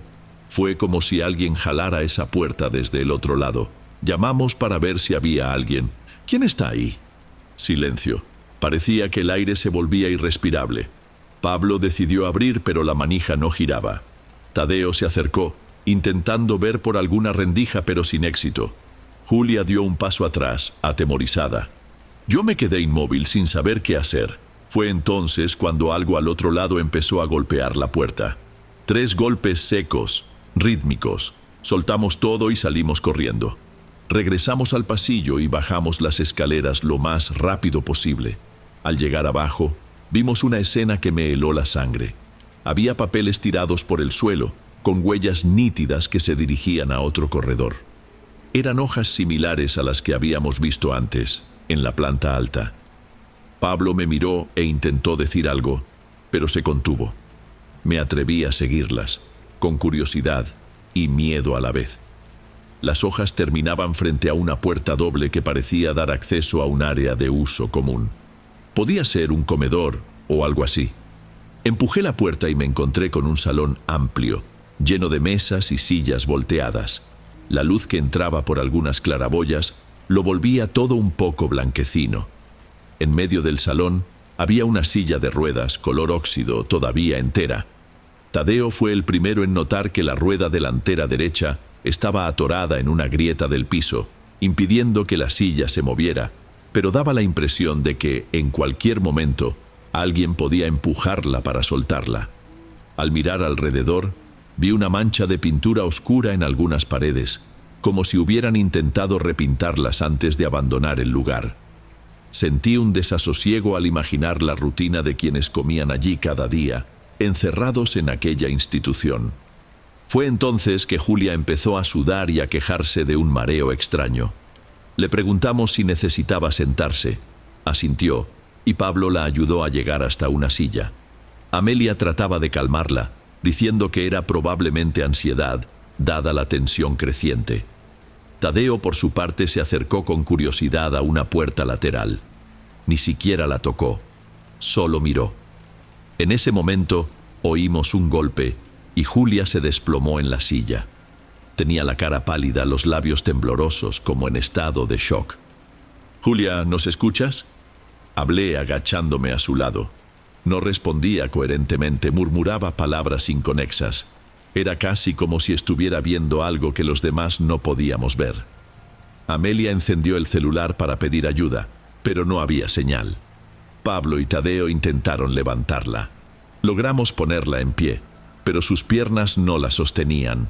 Fue como si alguien jalara esa puerta desde el otro lado. Llamamos para ver si había alguien. ¿Quién está ahí? Silencio. Parecía que el aire se volvía irrespirable. Pablo decidió abrir, pero la manija no giraba. Tadeo se acercó, intentando ver por alguna rendija, pero sin éxito. Julia dio un paso atrás, atemorizada. Yo me quedé inmóvil sin saber qué hacer. Fue entonces cuando algo al otro lado empezó a golpear la puerta. 3 golpes secos, rítmicos. Soltamos todo y salimos corriendo. Regresamos al pasillo y bajamos las escaleras lo más rápido posible. Al llegar abajo, vimos una escena que me heló la sangre. Había papeles tirados por el suelo, con huellas nítidas que se dirigían a otro corredor. Eran hojas similares a las que habíamos visto antes, en la planta alta. Pablo me miró e intentó decir algo, pero se contuvo. Me atreví a seguirlas, con curiosidad y miedo a la vez. Las hojas terminaban frente a una puerta doble que parecía dar acceso a un área de uso común. Podía ser un comedor o algo así. Empujé la puerta y me encontré con un salón amplio, lleno de mesas y sillas volteadas. La luz que entraba por algunas claraboyas lo volvía todo un poco blanquecino. En medio del salón había una silla de ruedas color óxido todavía entera. Tadeo fue el primero en notar que la rueda delantera derecha estaba atorada en una grieta del piso, impidiendo que la silla se moviera, pero daba la impresión de que, en cualquier momento, alguien podía empujarla para soltarla. Al mirar alrededor, vi una mancha de pintura oscura en algunas paredes, como si hubieran intentado repintarlas antes de abandonar el lugar. Sentí un desasosiego al imaginar la rutina de quienes comían allí cada día, encerrados en aquella institución. Fue entonces que Julia empezó a sudar y a quejarse de un mareo extraño. Le preguntamos si necesitaba sentarse. Asintió, y Pablo la ayudó a llegar hasta una silla. Amelia trataba de calmarla, diciendo que era probablemente ansiedad, dada la tensión creciente. Tadeo, por su parte, se acercó con curiosidad a una puerta lateral. Ni siquiera la tocó, solo miró. En ese momento, oímos un golpe, y Julia se desplomó en la silla. Tenía la cara pálida, los labios temblorosos, como en estado de shock. «Julia, ¿nos escuchas?», hablé agachándome a su lado. No respondía coherentemente, murmuraba palabras inconexas. Era casi como si estuviera viendo algo que los demás no podíamos ver. Amelia encendió el celular para pedir ayuda, pero no había señal. Pablo y Tadeo intentaron levantarla. Logramos ponerla en pie, pero sus piernas no la sostenían.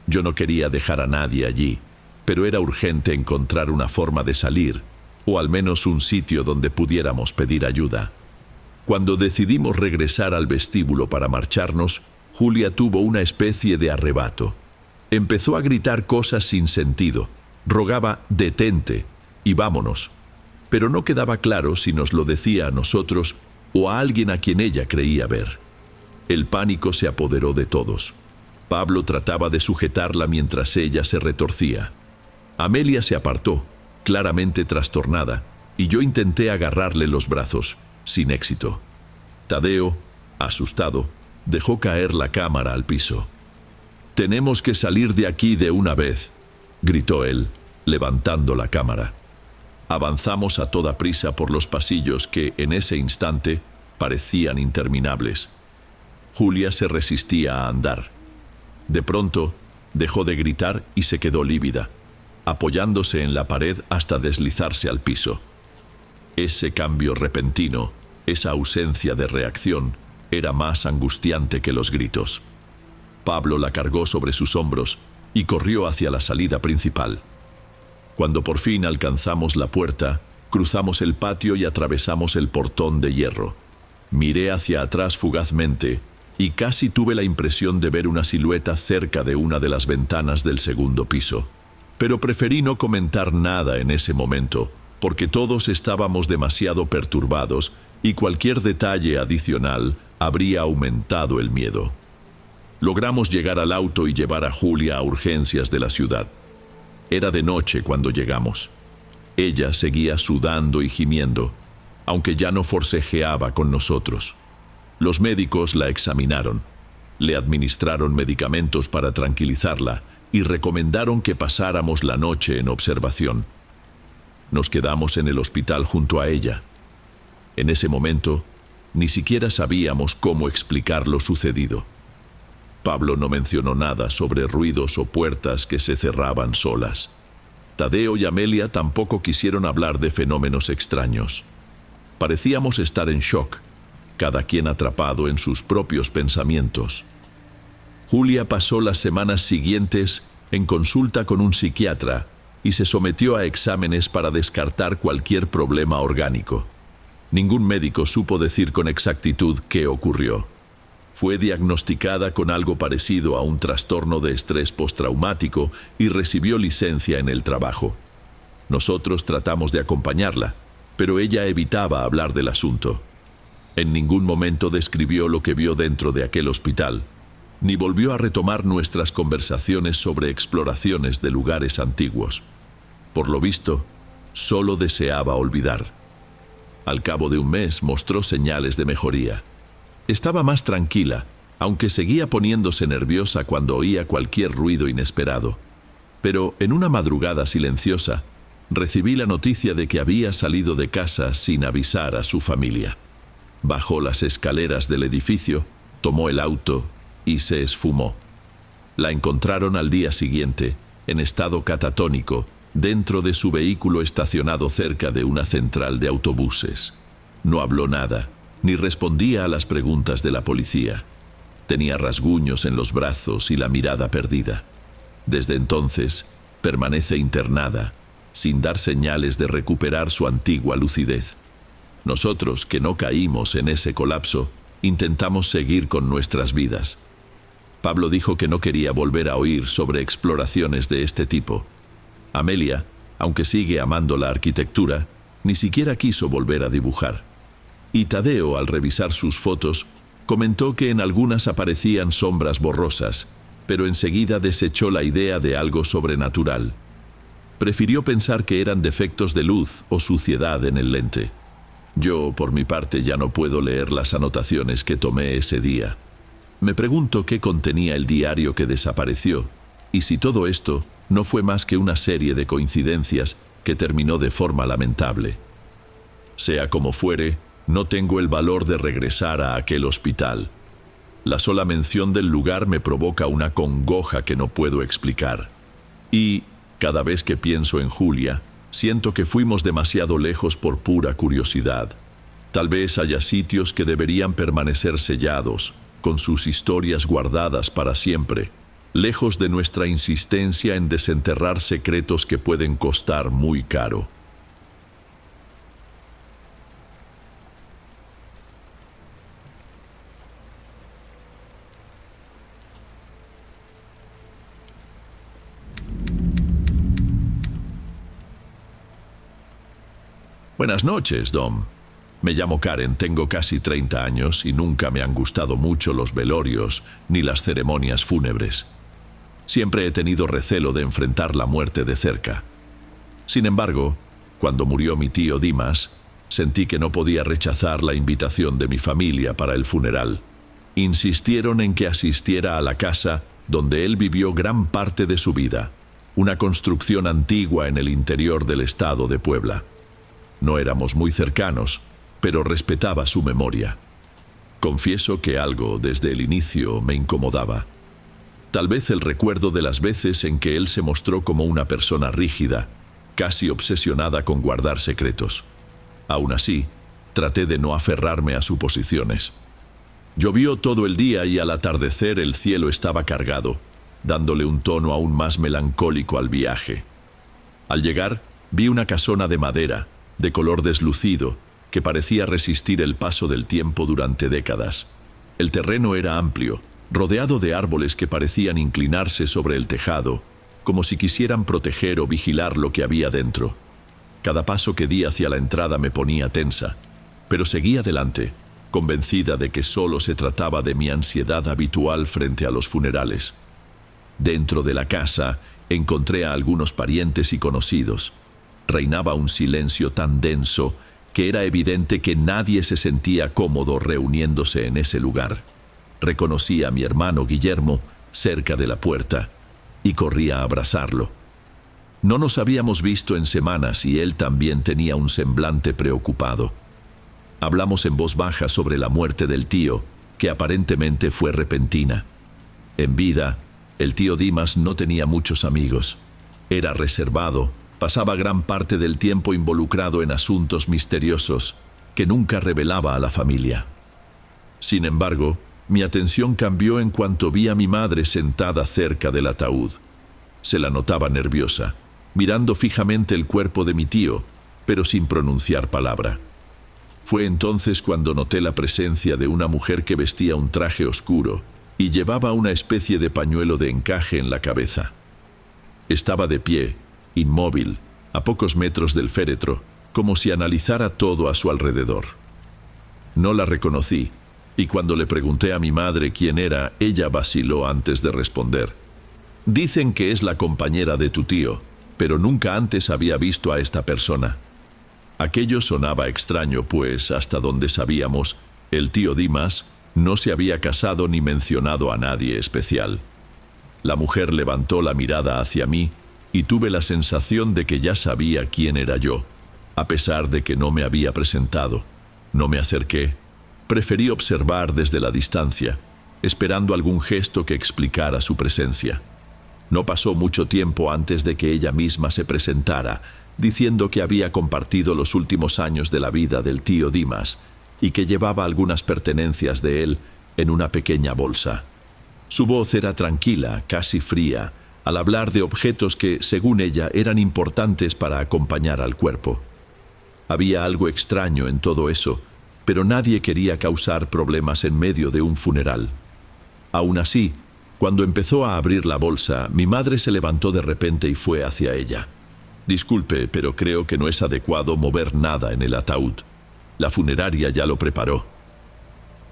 Yo no quería dejar a nadie allí, pero era urgente encontrar una forma de salir, o al menos un sitio donde pudiéramos pedir ayuda. Cuando decidimos regresar al vestíbulo para marcharnos, Julia tuvo una especie de arrebato. Empezó a gritar cosas sin sentido. Rogaba «detente» y «vámonos». Pero no quedaba claro si nos lo decía a nosotros o a alguien a quien ella creía ver. El pánico se apoderó de todos. Pablo trataba de sujetarla mientras ella se retorcía. Amelia se apartó, claramente trastornada, y yo intenté agarrarle los brazos, sin éxito. Tadeo, asustado, dejó caer la cámara al piso. «Tenemos que salir de aquí de una vez», gritó él, levantando la cámara. Avanzamos a toda prisa por los pasillos que, en ese instante, parecían interminables. Julia se resistía a andar. De pronto, Dejó de gritar y se quedó lívida, apoyándose en la pared hasta deslizarse al piso. Ese cambio repentino, esa ausencia de reacción, era más angustiante que los gritos. Pablo la cargó sobre sus hombros y corrió hacia la salida principal. Cuando por fin alcanzamos la puerta, cruzamos el patio y atravesamos el portón de hierro. Miré hacia atrás fugazmente y casi tuve la impresión de ver una silueta cerca de una de las ventanas del segundo piso. Pero preferí no comentar nada en ese momento, porque todos estábamos demasiado perturbados y cualquier detalle adicional habría aumentado el miedo. Logramos llegar al auto y llevar a Julia a urgencias de la ciudad. Era de noche cuando llegamos. Ella seguía sudando y gimiendo, aunque ya no forcejeaba con nosotros. Los médicos la examinaron, le administraron medicamentos para tranquilizarla y recomendaron que pasáramos la noche en observación. Nos quedamos en el hospital junto a ella. En ese momento, ni siquiera sabíamos cómo explicar lo sucedido. Pablo no mencionó nada sobre ruidos o puertas que se cerraban solas. Tadeo y Amelia tampoco quisieron hablar de fenómenos extraños. Parecíamos estar en shock, cada quien atrapado en sus propios pensamientos. Julia pasó las semanas siguientes en consulta con un psiquiatra y se sometió a exámenes para descartar cualquier problema orgánico. Ningún médico supo decir con exactitud qué ocurrió. Fue diagnosticada con algo parecido a un trastorno de estrés postraumático y recibió licencia en el trabajo. Nosotros tratamos de acompañarla, pero ella evitaba hablar del asunto. En ningún momento describió lo que vio dentro de aquel hospital, ni volvió a retomar nuestras conversaciones sobre exploraciones de lugares antiguos. Por lo visto, solo deseaba olvidar. Al cabo de un mes mostró señales de mejoría. Estaba más tranquila, aunque seguía poniéndose nerviosa cuando oía cualquier ruido inesperado. Pero en una madrugada silenciosa, recibí la noticia de que había salido de casa sin avisar a su familia. Bajó las escaleras del edificio, tomó el auto y se esfumó. La encontraron al día siguiente, en estado catatónico, dentro de su vehículo estacionado cerca de una central de autobuses. No habló nada, ni respondía a las preguntas de la policía. Tenía rasguños en los brazos y la mirada perdida. Desde entonces, permanece internada, sin dar señales de recuperar su antigua lucidez. Nosotros, que no caímos en ese colapso, intentamos seguir con nuestras vidas. Pablo dijo que no quería volver a oír sobre exploraciones de este tipo. Amelia, aunque sigue amando la arquitectura, ni siquiera quiso volver a dibujar. Y Tadeo, al revisar sus fotos, comentó que en algunas aparecían sombras borrosas, pero enseguida desechó la idea de algo sobrenatural. Prefirió pensar que eran defectos de luz o suciedad en el lente. Yo, por mi parte, ya no puedo leer las anotaciones que tomé ese día. Me pregunto qué contenía el diario que desapareció, y si todo esto no fue más que una serie de coincidencias que terminó de forma lamentable. Sea como fuere, no tengo el valor de regresar a aquel hospital. La sola mención del lugar me provoca una congoja que no puedo explicar. Y, cada vez que pienso en Julia, siento que fuimos demasiado lejos por pura curiosidad. Tal vez haya sitios que deberían permanecer sellados, con sus historias guardadas para siempre, lejos de nuestra insistencia en desenterrar secretos que pueden costar muy caro. Buenas noches, Dom. Me llamo Karen, tengo casi 30 años y nunca me han gustado mucho los velorios ni las ceremonias fúnebres. Siempre he tenido recelo de enfrentar la muerte de cerca. Sin embargo, cuando murió mi tío Dimas, sentí que no podía rechazar la invitación de mi familia para el funeral. Insistieron en que asistiera a la casa donde él vivió gran parte de su vida, una construcción antigua en el interior del estado de Puebla. No éramos muy cercanos, pero respetaba su memoria. Confieso que algo desde el inicio me incomodaba. Tal vez el recuerdo de las veces en que él se mostró como una persona rígida, casi obsesionada con guardar secretos. Aún así, traté de no aferrarme a suposiciones. Llovió todo el día y al atardecer el cielo estaba cargado, dándole un tono aún más melancólico al viaje. Al llegar, vi una casona de madera, de color deslucido, que parecía resistir el paso del tiempo durante décadas. El terreno era amplio, rodeado de árboles que parecían inclinarse sobre el tejado, como si quisieran proteger o vigilar lo que había dentro. Cada paso que di hacia la entrada me ponía tensa, pero seguí adelante, convencida de que solo se trataba de mi ansiedad habitual frente a los funerales. Dentro de la casa encontré a algunos parientes y conocidos. Reinaba un silencio tan denso que era evidente que nadie se sentía cómodo reuniéndose en ese lugar. Reconocí a mi hermano Guillermo cerca de la puerta y corrí a abrazarlo. No nos habíamos visto en semanas y él también tenía un semblante preocupado. Hablamos en voz baja sobre la muerte del tío, que aparentemente fue repentina. En vida, el tío Dimas no tenía muchos amigos. Era reservado, pasaba gran parte del tiempo involucrado en asuntos misteriosos que nunca revelaba a la familia. Sin embargo, mi atención cambió en cuanto vi a mi madre sentada cerca del ataúd. Se la notaba nerviosa, mirando fijamente el cuerpo de mi tío, pero sin pronunciar palabra. Fue entonces cuando noté la presencia de una mujer que vestía un traje oscuro y llevaba una especie de pañuelo de encaje en la cabeza. Estaba de pie, inmóvil, a pocos metros del féretro, como si analizara todo a su alrededor. No la reconocí, y cuando le pregunté a mi madre quién era, ella vaciló antes de responder. Dicen que es la compañera de tu tío, pero nunca antes había visto a esta persona. Aquello sonaba extraño, pues, hasta donde sabíamos, el tío Dimas no se había casado ni mencionado a nadie especial. La mujer levantó la mirada hacia mí y tuve la sensación de que ya sabía quién era yo, a pesar de que no me había presentado. No me acerqué. Preferí observar desde la distancia, esperando algún gesto que explicara su presencia. No pasó mucho tiempo antes de que ella misma se presentara, diciendo que había compartido los últimos años de la vida del tío Dimas y que llevaba algunas pertenencias de él en una pequeña bolsa. Su voz era tranquila, casi fría, al hablar de objetos que, según ella, eran importantes para acompañar al cuerpo. Había algo extraño en todo eso, pero nadie quería causar problemas en medio de un funeral. Aún así, cuando empezó a abrir la bolsa, mi madre se levantó de repente y fue hacia ella. Disculpe, pero creo que no es adecuado mover nada en el ataúd. La funeraria ya lo preparó.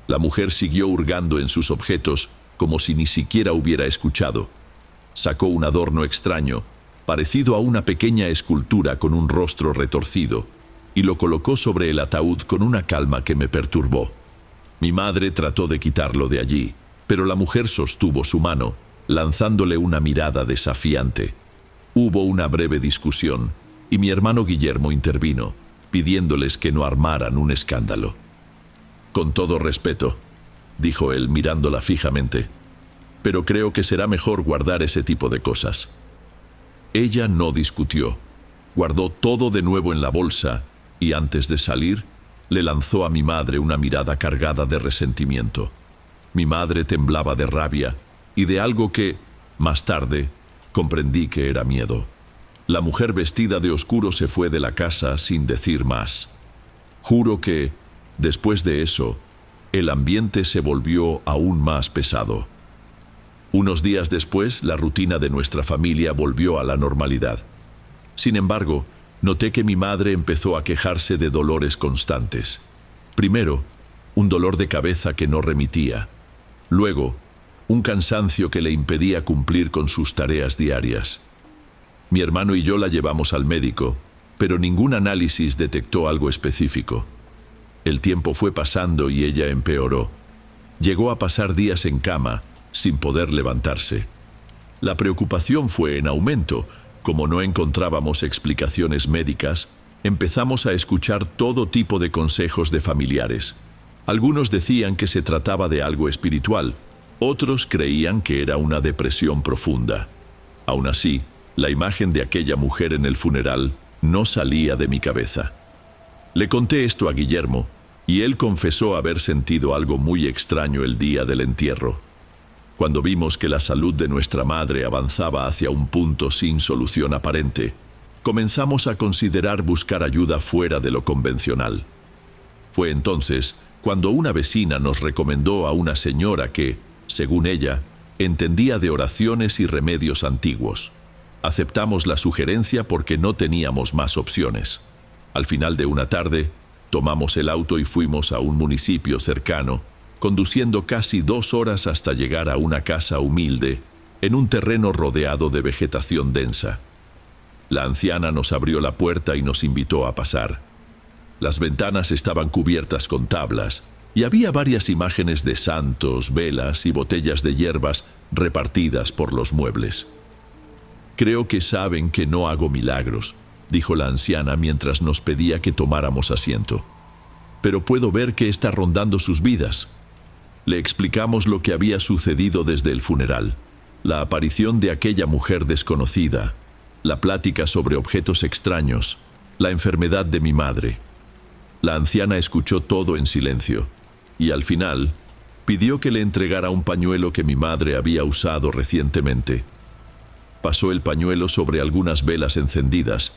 La mujer siguió hurgando en sus objetos como si ni siquiera hubiera escuchado. Sacó un adorno extraño, parecido a una pequeña escultura con un rostro retorcido, y lo colocó sobre el ataúd con una calma que me perturbó. Mi madre trató de quitarlo de allí, pero la mujer sostuvo su mano, lanzándole una mirada desafiante. Hubo una breve discusión, y mi hermano Guillermo intervino, pidiéndoles que no armaran un escándalo. Con todo respeto, dijo él mirándola fijamente, pero creo que será mejor guardar ese tipo de cosas. Ella no discutió, guardó todo de nuevo en la bolsa y antes de salir, le lanzó a mi madre una mirada cargada de resentimiento. Mi madre temblaba de rabia y de algo que, más tarde, comprendí que era miedo. La mujer vestida de oscuro se fue de la casa sin decir más. Juro que, después de eso, el ambiente se volvió aún más pesado. Unos días después, la rutina de nuestra familia volvió a la normalidad. Sin embargo, noté que mi madre empezó a quejarse de dolores constantes. Primero, un dolor de cabeza que no remitía. Luego, un cansancio que le impedía cumplir con sus tareas diarias. Mi hermano y yo la llevamos al médico, pero ningún análisis detectó algo específico. El tiempo fue pasando y ella empeoró. Llegó a pasar días en cama, sin poder levantarse. La preocupación fue en aumento. Como no encontrábamos explicaciones médicas, empezamos a escuchar todo tipo de consejos de familiares. Algunos decían que se trataba de algo espiritual, Otros creían que era una depresión profunda. Aún así, la imagen de aquella mujer en el funeral no salía de mi cabeza. Le conté esto a Guillermo, y él confesó haber sentido algo muy extraño el día del entierro. Cuando vimos que la salud de nuestra madre avanzaba hacia un punto sin solución aparente, comenzamos a considerar buscar ayuda fuera de lo convencional. Fue entonces cuando una vecina nos recomendó a una señora que, según ella, entendía de oraciones y remedios antiguos. Aceptamos la sugerencia porque no teníamos más opciones. Al final de una tarde, tomamos el auto y fuimos a un municipio cercano, conduciendo casi 2 horas hasta llegar a una casa humilde, en un terreno rodeado de vegetación densa. La anciana nos abrió la puerta y nos invitó a pasar. Las ventanas estaban cubiertas con tablas, y había varias imágenes de santos, velas y botellas de hierbas repartidas por los muebles. «Creo que saben que no hago milagros», dijo la anciana mientras nos pedía que tomáramos asiento. «Pero puedo ver que está rondando sus vidas». Le explicamos lo que había sucedido desde el funeral, la aparición de aquella mujer desconocida, la plática sobre objetos extraños, la enfermedad de mi madre. La anciana escuchó todo en silencio, y al final pidió que le entregara un pañuelo que mi madre había usado recientemente. Pasó el pañuelo sobre algunas velas encendidas,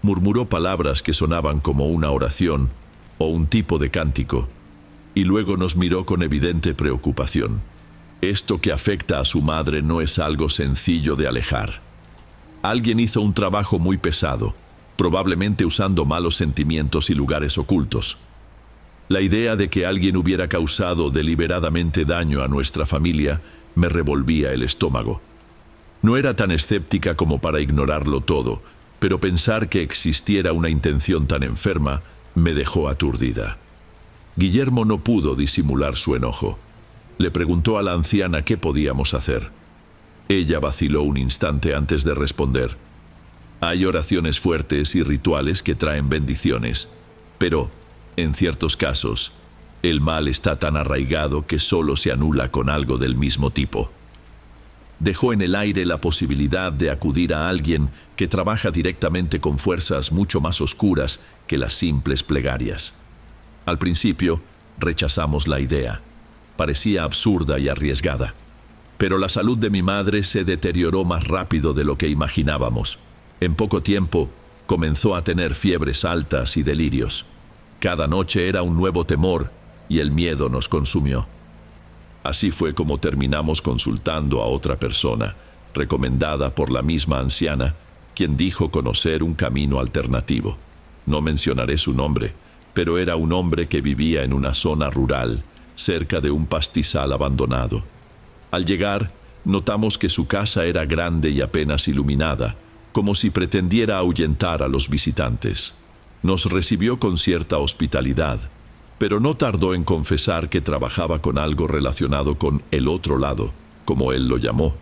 murmuró palabras que sonaban como una oración o un tipo de cántico, y luego nos miró con evidente preocupación. Esto que afecta a su madre no es algo sencillo de alejar. Alguien hizo un trabajo muy pesado, probablemente usando malos sentimientos y lugares ocultos. La idea de que alguien hubiera causado deliberadamente daño a nuestra familia me revolvía el estómago. No era tan escéptica como para ignorarlo todo, pero pensar que existiera una intención tan enferma me dejó aturdida. Guillermo no pudo disimular su enojo. Le preguntó a la anciana qué podíamos hacer. Ella vaciló un instante antes de responder. Hay oraciones fuertes y rituales que traen bendiciones, pero, en ciertos casos, el mal está tan arraigado que solo se anula con algo del mismo tipo. Dejó en el aire la posibilidad de acudir a alguien que trabaja directamente con fuerzas mucho más oscuras que las simples plegarias. Al principio, rechazamos la idea. Parecía absurda y arriesgada. Pero la salud de mi madre se deterioró más rápido de lo que imaginábamos. En poco tiempo, comenzó a tener fiebres altas y delirios. Cada noche era un nuevo temor y el miedo nos consumió. Así fue como terminamos consultando a otra persona, recomendada por la misma anciana, quien dijo conocer un camino alternativo. No mencionaré su nombre, pero era un hombre que vivía en una zona rural, cerca de un pastizal abandonado. Al llegar, notamos que su casa era grande y apenas iluminada, como si pretendiera ahuyentar a los visitantes. Nos recibió con cierta hospitalidad, pero no tardó en confesar que trabajaba con algo relacionado con el otro lado, como él lo llamó.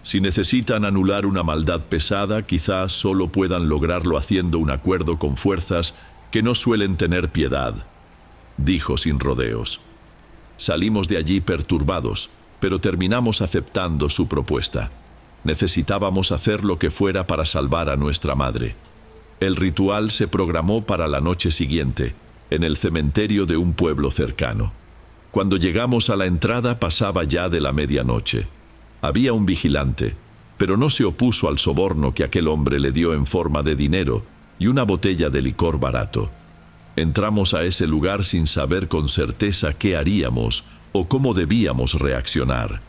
Si necesitan anular una maldad pesada, quizás solo puedan lograrlo haciendo un acuerdo con fuerzas que no suelen tener piedad, dijo sin rodeos. Salimos de allí perturbados, pero terminamos aceptando su propuesta. Necesitábamos hacer lo que fuera para salvar a nuestra madre. El ritual se programó para la noche siguiente, en el cementerio de un pueblo cercano. Cuando llegamos a la entrada pasaba ya de la medianoche. Había un vigilante, pero no se opuso al soborno que aquel hombre le dio en forma de dinero y una botella de licor barato. Entramos a ese lugar sin saber con certeza qué haríamos o cómo debíamos reaccionar.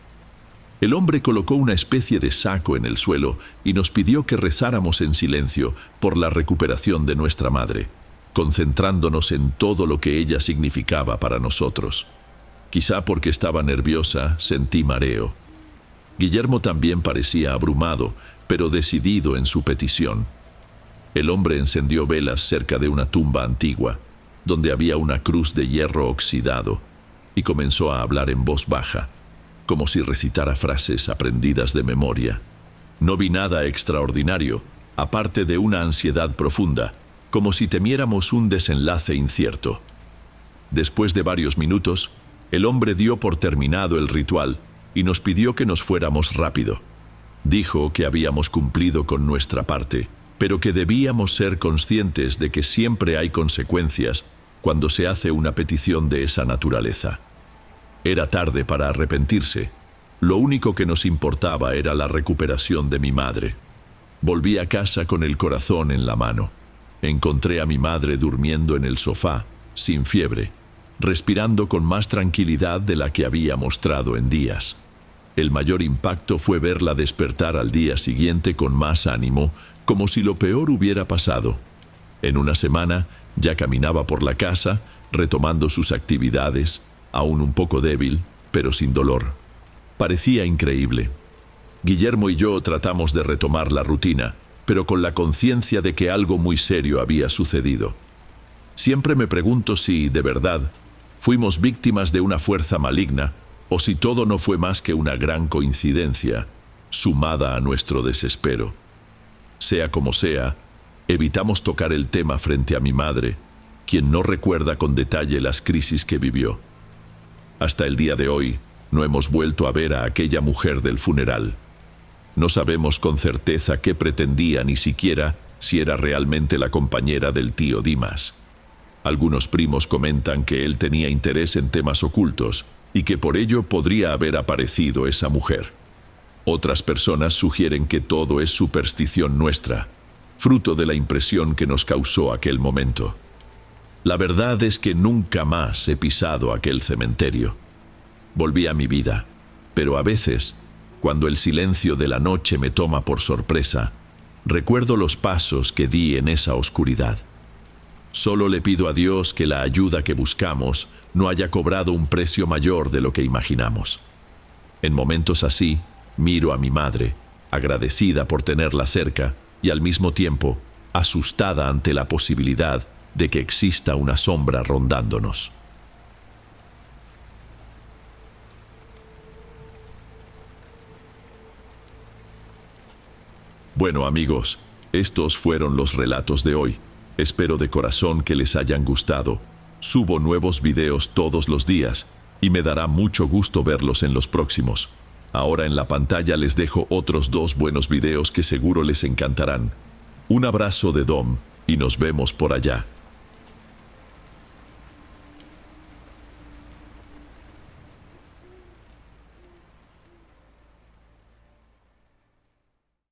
El hombre colocó una especie de saco en el suelo y nos pidió que rezáramos en silencio por la recuperación de nuestra madre, concentrándonos en todo lo que ella significaba para nosotros. Quizá porque estaba nerviosa, sentí mareo. Guillermo también parecía abrumado, pero decidido en su petición. El hombre encendió velas cerca de una tumba antigua, donde había una cruz de hierro oxidado, y comenzó a hablar en voz baja, como si recitara frases aprendidas de memoria. No vi nada extraordinario, aparte de una ansiedad profunda, como si temiéramos un desenlace incierto. Después de varios minutos, el hombre dio por terminado el ritual y nos pidió que nos fuéramos rápido. Dijo que habíamos cumplido con nuestra parte, pero que debíamos ser conscientes de que siempre hay consecuencias cuando se hace una petición de esa naturaleza. Era tarde para arrepentirse. Lo único que nos importaba era la recuperación de mi madre. Volví a casa con el corazón en la mano. Encontré a mi madre durmiendo en el sofá, sin fiebre, respirando con más tranquilidad de la que había mostrado en días. El mayor impacto fue verla despertar al día siguiente con más ánimo, como si lo peor hubiera pasado. En una semana ya caminaba por la casa, retomando sus actividades, aún un poco débil, pero sin dolor. Parecía increíble. Guillermo y yo tratamos de retomar la rutina, pero con la conciencia de que algo muy serio había sucedido. Siempre me pregunto si, de verdad, fuimos víctimas de una fuerza maligna, o si todo no fue más que una gran coincidencia, sumada a nuestro desespero. Sea como sea, evitamos tocar el tema frente a mi madre, quien no recuerda con detalle las crisis que vivió. Hasta el día de hoy, no hemos vuelto a ver a aquella mujer del funeral. No sabemos con certeza qué pretendía, ni siquiera si era realmente la compañera del tío Dimas. Algunos primos comentan que él tenía interés en temas ocultos y que por ello podría haber aparecido esa mujer. Otras personas sugieren que todo es superstición nuestra, fruto de la impresión que nos causó aquel momento. La verdad es que nunca más he pisado aquel cementerio. Volví a mi vida, pero a veces, cuando el silencio de la noche me toma por sorpresa, recuerdo los pasos que di en esa oscuridad. Solo le pido a Dios que la ayuda que buscamos no haya cobrado un precio mayor de lo que imaginamos. En momentos así, miro a mi madre, agradecida por tenerla cerca y al mismo tiempo asustada ante la posibilidad de que exista una sombra rondándonos. Bueno, amigos, estos fueron los relatos de hoy. Espero de corazón que les hayan gustado. Subo nuevos videos todos los días y me dará mucho gusto verlos en los próximos. Ahora en la pantalla les dejo otros 2 buenos videos que seguro les encantarán. Un abrazo de Dom y nos vemos por allá.